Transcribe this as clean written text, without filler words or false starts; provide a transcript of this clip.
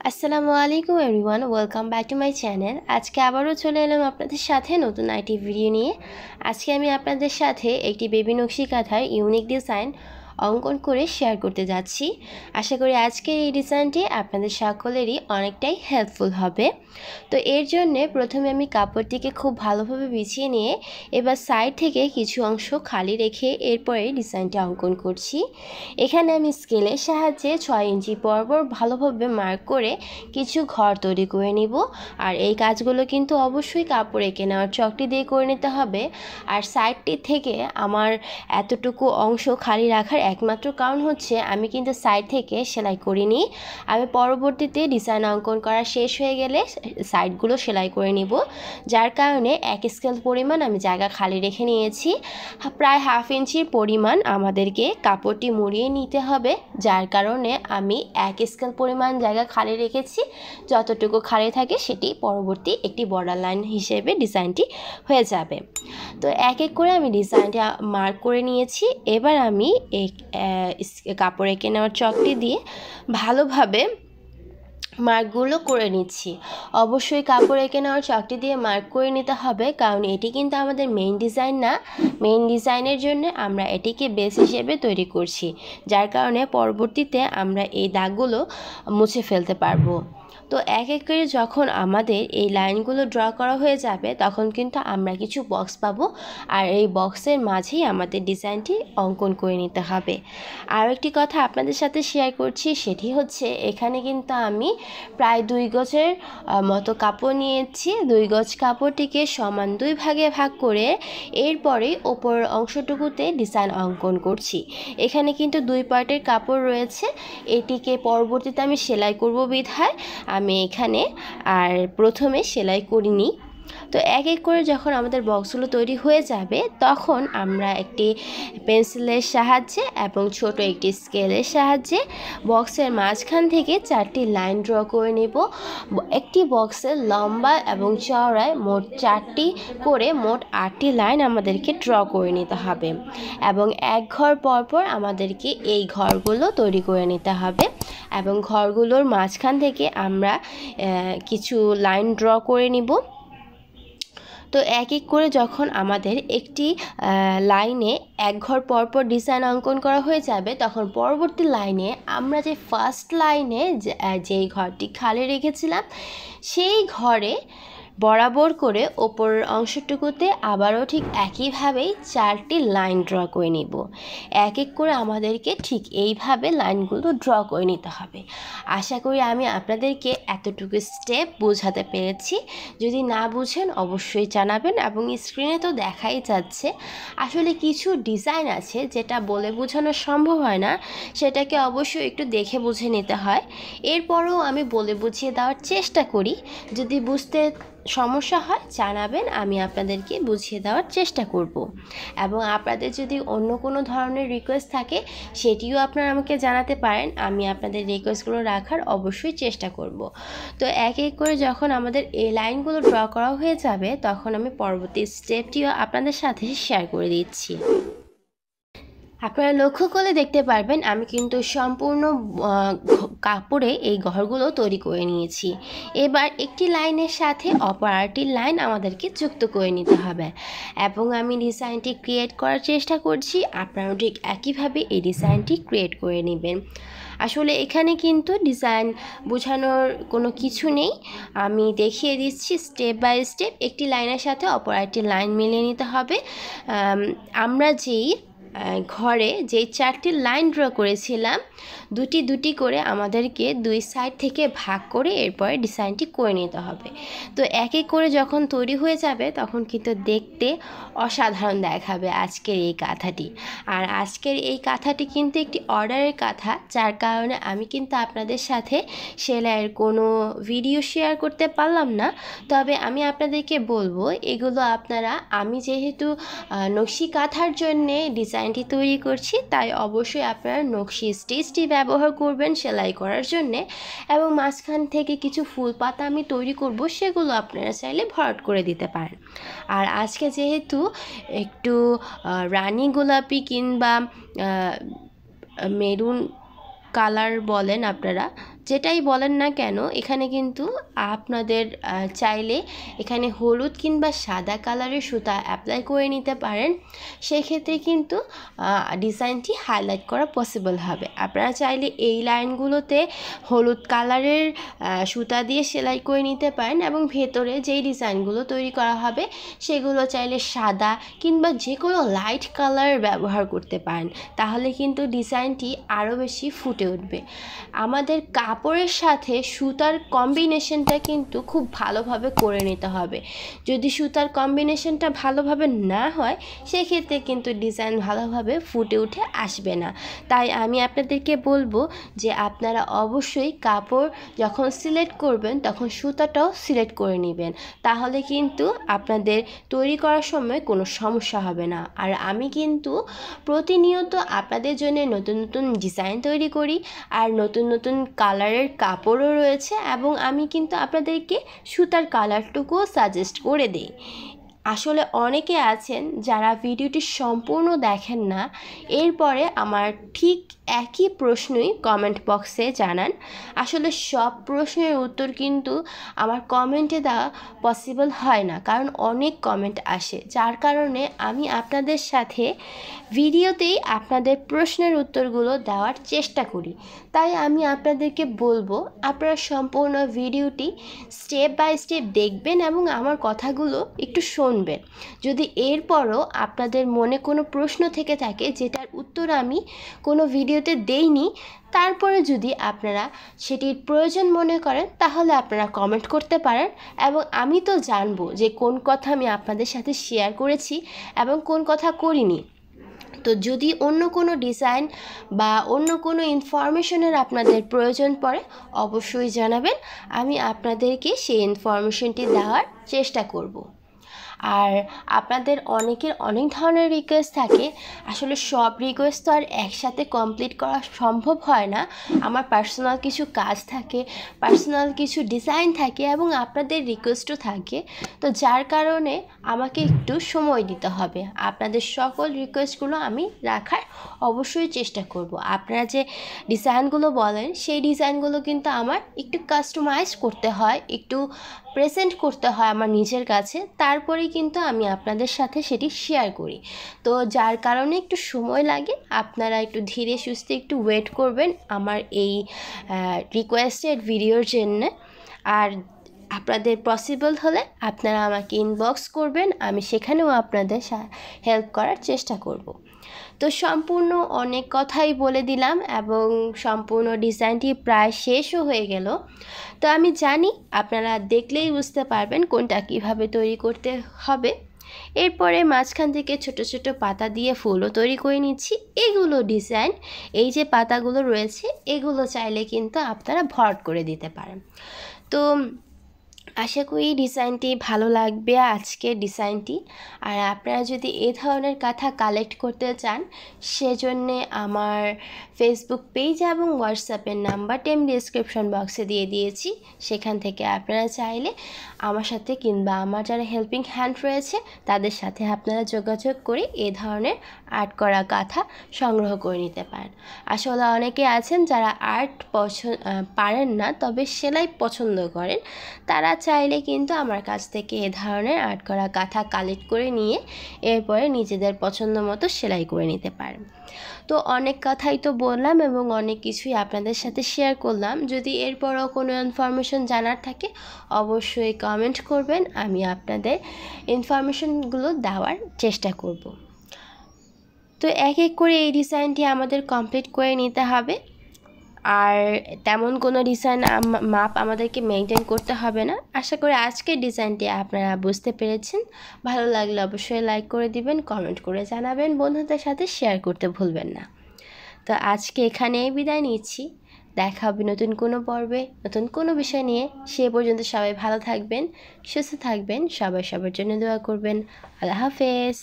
আসসালামু আলাইকুম everyone, welcome back to my channel. আজকে আবারও চলে এলাম আপনাদের সাথে নতুন আইটি ভিডিও নিয়ে। আজকে আমি আপনাদের সাথে একটি বেবি নকশি কাঁথার ইউনিক ডিজাইন অঙ্কন করে শেয়ার করতে যাচ্ছি। আশা করি আজকের এই ডিজাইনটি আপনাদের সকলেরই অনেকটাই হেল্পফুল হবে। তো এর জন্যে প্রথমে আমি কাপড়টিকে খুব ভালোভাবে বিছিয়ে নিয়ে এবার সাইড থেকে কিছু অংশ খালি রেখে এরপরে ডিজাইনটি অঙ্কন করছি। এখানে আমি স্কেলের সাহায্যে 6 ইঞ্চি পরপর ভালোভাবে মার্ক করে কিছু ঘর তৈরি করে নিব। আর এই কাজগুলো কিন্তু অবশ্যই কাপড় এঁকে নেওয়ার চকটি দিয়ে করে নিতে হবে। আর সাইডটি থেকে আমার এতটুকু অংশ খালি রাখার একমাত্র কারণ হচ্ছে আমি কিন্তু সাইড থেকে সেলাই করিনি। আমি পরবর্তীতে ডিজাইন অঙ্কন করা শেষ হয়ে গেলে সাইডগুলো সেলাই করে নিব, যার কারণে 1 স্কেল পরিমাণ আমি জায়গা খালি রেখে নিয়েছি। প্রায় 1/2 ইঞ্চির পরিমাণ আমাদেরকে কাপড়টি মুড়িয়ে নিতে হবে, যার কারণে আমি 1 স্কেল পরিমাণ জায়গা খালি রেখেছি। যতটুকু খালি থাকে সেটি পরবর্তী একটি বর্ডার লাইন হিসেবে ডিজাইনটি হয়ে যাবে। তো এক এক করে আমি ডিজাইনটা মার্ক করে নিয়েছি। এবার আমি এই কাপড় এঁকে নেওয়ার চকটি দিয়ে ভালোভাবে মার্কগুলো করে নিচ্ছি। অবশ্যই কাপড় এঁকে নেওয়ার চকটি দিয়ে মার্ক করে নিতে হবে, কারণ এটি কিন্তু আমাদের মেইন ডিজাইন না। মেইন ডিজাইনের জন্য আমরা এটিকে বেস হিসেবে তৈরি করছি, যার কারণে পরবর্তীতে আমরা এই দাগগুলো মুছে ফেলতে পারবো। তো এক এক করে যখন আমাদের এই লাইনগুলো ড্র করা হয়ে যাবে তখন কিন্তু আমরা কিছু বক্স পাবো, আর এই বক্সের মাঝেই আমাদের ডিজাইনটি অঙ্কন করে নিতে হবে। আর একটি কথা আপনাদের সাথে শেয়ার করছি, সেটি হচ্ছে এখানে কিন্তু আমি প্রায় 2 গজের মতো কাপড় নিয়েছি। 2 গজ কাপড়টিকে সমান 2 ভাগে ভাগ করে এরপরে ওপরের অংশটুকুতে ডিজাইন অঙ্কন করছি। এখানে কিন্তু 2 পার্টের কাপড় রয়েছে। এটিকে পরবর্তীতে আমি সেলাই করব বিধায় আমি এখানে আর প্রথমে সেলাই করিনি। তো এক এক করে যখন আমাদের বক্সগুলো তৈরি হয়ে যাবে তখন আমরা একটি পেন্সিলের সাহায্যে এবং ছোট একটি স্কেলের সাহায্যে বক্সের মাঝখান থেকে 4টি লাইন ড্র করে নেব। একটি বক্সের লম্বা এবং চওড়ায় মোট 4টি করে মোট 8টি লাইন আমাদেরকে ড্র করে নিতে হবে, এবং এক ঘর পরপর আমাদেরকে এই ঘরগুলো তৈরি করে নিতে হবে। এবং ঘরগুলোর মাঝখান থেকে আমরা কিছু লাইন ড্র করে নিব। তো এক এক করে যখন আমাদের একটি লাইনে এক ঘর পরপর ডিজাইন অঙ্কন করা হয়ে যাবে তখন পরবর্তী লাইনে আমরা যে ফার্স্ট লাইনে যেই ঘরটি খালি রেখেছিলাম সেই ঘরে বরাবর করে ওপরের অংশটুকুতে আবারও ঠিক একইভাবেই 4টি লাইন ড্র করে নিব। এক এক করে আমাদেরকে ঠিক এইভাবে লাইনগুলো ড্র করে নিতে হবে। আশা করি আমি আপনাদেরকে এতটুকু স্টেপ বোঝাতে পেরেছি। যদি না বুঝেন অবশ্যই জানাবেন, এবং স্ক্রিনে তো দেখাই যাচ্ছে। আসলে কিছু ডিজাইন আছে যেটা বলে বোঝানো সম্ভব হয় না, সেটাকে অবশ্যই একটু দেখে বুঝে নিতে হয়। এরপরও আমি বলে বুঝিয়ে দেওয়ার চেষ্টা করি। যদি বুঝতে সমস্যা হয় জানাবেন, আমি আপনাদেরকে বুঝিয়ে দেওয়ার চেষ্টা করব। এবং আপনাদের যদি অন্য কোনো ধরনের রিকোয়েস্ট থাকে সেটিও আপনারা আমাকে জানাতে পারেন, আমি আপনাদের রিকোয়েস্টগুলো রাখার অবশ্যই চেষ্টা করব। তো এক এক করে যখন আমাদের এই লাইনগুলো ড্র করা হয়ে যাবে তখন আমি পরবর্তী স্টেপটিও আপনাদের সাথে শেয়ার করে দিচ্ছি। আপনারা লক্ষ্য করলে দেখতে পারবেন আমি কিন্তু সম্পূর্ণ কাপড়ে এই ঘরগুলো তৈরি করে নিয়েছি। এবার একটি লাইনের সাথে অপর আরেকটি লাইন আমাদেরকে যুক্ত করে নিতে হবে, এবং আমি ডিজাইনটি ক্রিয়েট করার চেষ্টা করছি। আপনারাও ঠিক একইভাবে এই ডিজাইনটি ক্রিয়েট করে নেবেন। আসলে এখানে কিন্তু ডিজাইন বোঝানোর কোনো কিছু নেই, আমি দেখিয়ে দিচ্ছি স্টেপ বাই স্টেপ। একটি লাইনের সাথে অপর একটি লাইন মিলিয়ে নিতে হবে। আমরা যেই ঘরে যে 4টি লাইন ড্র করেছিলাম দুটি দুটি করে আমাদেরকে 2 সাইড থেকে ভাগ করে এরপরে ডিজাইনটি করে নিতে হবে। তো এক এক করে যখন তৈরি হয়ে যাবে তখন কিন্তু দেখতে অসাধারণ দেখাবে আজকের এই কাঁথাটি। আর আজকের এই কাঁথাটি কিন্তু একটি অর্ডারের কাঁথা, যার কারণে আমি কিন্তু আপনাদের সাথে সেলাইয়ের কোনো ভিডিও শেয়ার করতে পারলাম না। তবে আমি আপনাদেরকে বলবো এগুলো আপনারা, আমি যেহেতু নকশি কাঁথার জন্যে ডিজাইনটি তৈরি করছি তাই অবশ্যই আপনারা নকশি স্টিচটি ব্যবহার করবেন সেলাই করার জন্যে, এবং মাঝখান থেকে কিছু ফুল পাতা আমি তৈরি করব সেগুলো আপনারা চাইলে ভরাট করে দিতে পারেন। আর আজকে যেহেতু একটু রানী গোলাপি কিংবা মেরুন কালার বলেন আপনারা, যেটাই বলেন না কেন এখানে কিন্তু আপনাদের চাইলে এখানে হলুদ কিংবা সাদা কালারের সুতা অ্যাপ্লাই করে নিতে পারেন। সেই ক্ষেত্রে কিন্তু ডিজাইনটি হাইলাইট করা পসিবল হবে। আপনারা চাইলে এই লাইনগুলোতে হলুদ কালারের সুতা দিয়ে সেলাই করে নিতে পারেন এবং ভেতরে যেই ডিজাইনগুলো তৈরি করা হবে সেগুলো চাইলে সাদা কিংবা যে কোনো লাইট কালার ব্যবহার করতে পারেন, তাহলে কিন্তু ডিজাইনটি আরও বেশি ফুটে উঠবে। আমাদের কাপড়ের সাথে সুতার কম্বিনেশনটা কিন্তু খুব ভালোভাবে করে নিতে হবে। যদি সুতার কম্বিনেশনটা ভালোভাবে না হয় সেক্ষেত্রে কিন্তু ডিজাইন ভালোভাবে ফুটে উঠে আসবে না। তাই আমি আপনাদেরকে বলবো যে আপনারা অবশ্যই কাপড় যখন সিলেক্ট করবেন তখন সুতাটাও সিলেক্ট করে নেবেন, তাহলে কিন্তু আপনাদের তৈরি করার সময় কোনো সমস্যা হবে না। আর আমি কিন্তু প্রতিনিয়ত আপনাদের জন্য নতুন নতুন ডিজাইন তৈরি করি, আর নতুন নতুন কালারের কাপড়ও রয়েছে এবং আমি কিন্তু আপনাদেরকে সুতার কালারটুকুও সাজেস্ট করে দিই। আসলে অনেকে আছেন যারা ভিডিওটি সম্পূর্ণ দেখেন না, এরপরে আমার ঠিক একই প্রশ্নই কমেন্ট বক্সে জানান। আসলে সব প্রশ্নের উত্তর কিন্তু আমার কমেন্টে দেওয়া পসিবল হয় না, কারণ অনেক কমেন্ট আসে, যার কারণে আমি আপনাদের সাথে ভিডিওতেই আপনাদের প্রশ্নের উত্তরগুলো দেওয়ার চেষ্টা করি। তাই আমি আপনাদেরকে বলবো আপনারা সম্পূর্ণ ভিডিওটি স্টেপ বাই স্টেপ দেখবেন এবং আমার কথাগুলো একটু শুনবেন। যদি এরপরও আপনাদের মনে কোনো প্রশ্ন থেকে থাকে যেটার উত্তর আমি কোনো ভিডিওতে দেইনি, তারপরে যদি আপনারা সেটির প্রয়োজন মনে করেন তাহলে আপনারা কমেন্ট করতে পারেন এবং আমি তো জানবো যে কোন কথা আমি আপনাদের সাথে শেয়ার করেছি এবং কোন কথা করিনি। তো যদি অন্য কোনো ডিজাইন বা অন্য কোনো ইনফরমেশনের আপনাদের প্রয়োজন পড়ে অবশ্যই জানাবেন, আমি আপনাদেরকে সেই ইনফরমেশনটি দেওয়ার চেষ্টা করব। আর আপনাদের অনেকের অনেক ধরনের রিকোয়েস্ট থাকে, আসলে সব রিকোয়েস্ট তো আর একসাথে কমপ্লিট করা সম্ভব হয় না। আমার পার্সোনাল কিছু কাজ থাকে, পার্সোনাল কিছু ডিজাইন থাকে এবং আপনাদের রিকোয়েস্টও থাকে, তো যার কারণে আমাকে একটু সময় দিতে হবে। আপনাদের সকল রিকোয়েস্টগুলো আমি রাখার অবশ্যই চেষ্টা করব। আপনারা যে ডিজাইনগুলো বলেন সেই ডিজাইনগুলো কিন্তু আমার একটু কাস্টমাইজ করতে হয়, একটু প্রেজেন্ট করতে হয় আমার নিজের কাছে, তারপরেই কিন্তু আমি আপনাদের সাথে সেটি শেয়ার করি। তো যার কারণে একটু সময় লাগে, আপনারা একটু ধীরে সুস্থে একটু ওয়েট করবেন আমার এই রিকোয়েস্টেড ভিডিওর জন্য। আর আপনাদের পসিবল হলে আপনারা আমাকে ইনবক্স করবেন, আমি সেখানেও আপনাদের হেল্প করার চেষ্টা করব। তো সম্পূর্ণ অনেক কথাই বলে দিলাম এবং সম্পূর্ণ ডিজাইনটি প্রায় শেষও হয়ে গেল। তো আমি জানি আপনারা দেখলেই বুঝতে পারবেন কোনটা কিভাবে তৈরি করতে হবে। এরপরে মাঝখান থেকে ছোট ছোট পাতা দিয়ে ফুলও তৈরি করে নিচ্ছি। এগুলো ডিজাইন, এই যে পাতাগুলো রয়েছে এগুলো চাইলে কিন্তু আপনারা ভরাট করে দিতে পারেন। তো আশা করি ডিজাইনটি ভালো লাগবে, আজকের ডিজাইনটি। আর আপনারা যদি এই ধরনের কাঁথা কালেক্ট করতে চান সেজন্যে আমার ফেসবুক পেজ এবং হোয়াটসঅ্যাপের নাম্বারটি আমি ডিসক্রিপশন বক্সে দিয়ে দিয়েছি। সেখান থেকে আপনারা চাইলে আমার সাথে কিংবা আমার যারা হেল্পিং হ্যান্ড রয়েছে তাদের সাথে আপনারা যোগাযোগ করে এই ধরনের আর্ট করা কাঁথা সংগ্রহ করে নিতে পারেন। আসলে অনেকে আছেন যারা আর্ট পারেন না তবে সেলাই পছন্দ করেন, তারা চাইলে কিন্তু আমার কাছ থেকে এ ধরনের আর্ট করা কাঁথা কালেক্ট করে নিয়ে এরপরে নিজেদের পছন্দ মতো সেলাই করে নিতে পারেন। তো অনেক কথাই তো বললাম এবং অনেক কিছুই আপনাদের সাথে শেয়ার করলাম। যদি এরপরও কোনো ইনফরমেশন জানার থাকে অবশ্যই কমেন্ট করবেন, আমি আপনাদের ইনফরমেশনগুলো দেওয়ার চেষ্টা করব। তো এক এক করে এই ডিজাইনটি আমাদের কমপ্লিট করে নিতে হবে, আর তেমন কোনো ডিজাইন মাপ আমাদেরকে মেনটেন করতে হবে না। আশা করি আজকের ডিজাইনটি আপনারা বুঝতে পেরেছেন। ভালো লাগলে অবশ্যই লাইক করে দিবেন, কমেন্ট করে জানাবেন, বন্ধুদের সাথে শেয়ার করতে ভুলবেন না। তো আজকে এখানেই বিদায় নিচ্ছি, দেখা হবে নতুন কোনো পর্বে নতুন কোনো বিষয় নিয়ে। সে পর্যন্ত সবাই ভালো থাকবেন, সুস্থ থাকবেন, সবাই সবার জন্য দোয়া করবেন। আল্লাহ হাফেজ।